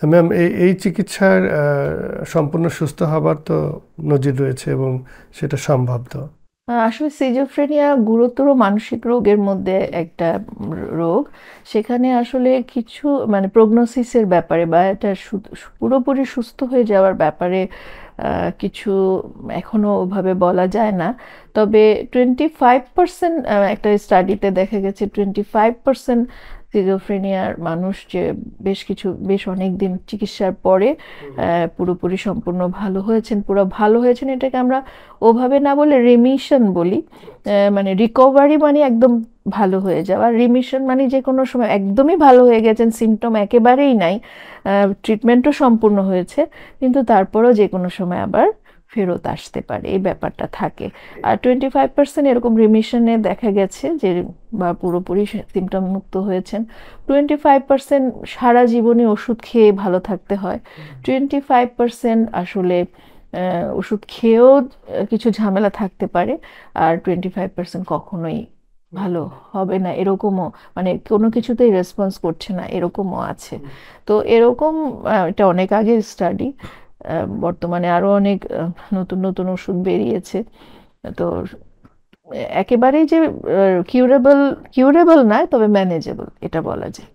Ma'am, এই চিকিৎসার সম্পূর্ণ সুস্থ হবার তো নজির রয়েছে এবং সেটা সম্ভব তো? আসলে সিজোফ্রেনিয়া গুরুতর মানসিক রোগের মধ্যে একটা রোগ। সেখানে আসলে কিছু মানে প্রগনোসিসের ব্যাপারে বা এটা পুরোপুরি সুস্থ হয়ে যাওয়ার ব্যাপারে কিছু এখনো ওভাবে বলা যায় না। তবে 25% একটা স্টাডিতে দেখা গেছে 25% সিজোফ্রেনিয়ার মানুষ যে বেশ অনেক দিন চিকিৎসার পরে পুরোপুরি সম্পূর্ণ ভালো হয়েছেন। পুরো ভালো হয়েছেন এটাকে আমরা ওভাবে না বলে রিমিশন বলি। মানে রিকভারি মানে একদম ভালো হয়ে যাওয়া, রিমিশন মানে যে কোনো সময় একদমই ভালো হয়ে গেছেন, সিমটম একেবারেই নাই, ট্রিটমেন্টও সম্পূর্ণ হয়েছে, কিন্তু তারপরও যে কোনো সময় আবার ফেরত আসতে পারে, এই ব্যাপারটা থাকে। আর 25% এরকম রিমিশনে দেখা গেছে যে বা পুরোপুরি সিমটম মুক্ত হয়েছেন। 25% সারা জীবনে ওষুধ খেয়ে ভালো থাকতে হয়। 25% আসলে ওষুধ খেয়েও কিছু ঝামেলা থাকতে পারে। আর 25% কখনোই ভালো হবে না এরকমও, মানে কোনো কিছুতেই রেসপন্স করছে না এরকমও আছে। তো এরকম এটা অনেক আগের স্টাডি। বর্তমানে আরো অনেক নতুন নতুন ওষুধ বেরিয়েছে। তো একেবারেই যে কিউরেবল কিউরেবল নয়, তবে ম্যানেজেবল এটা বলা যায়।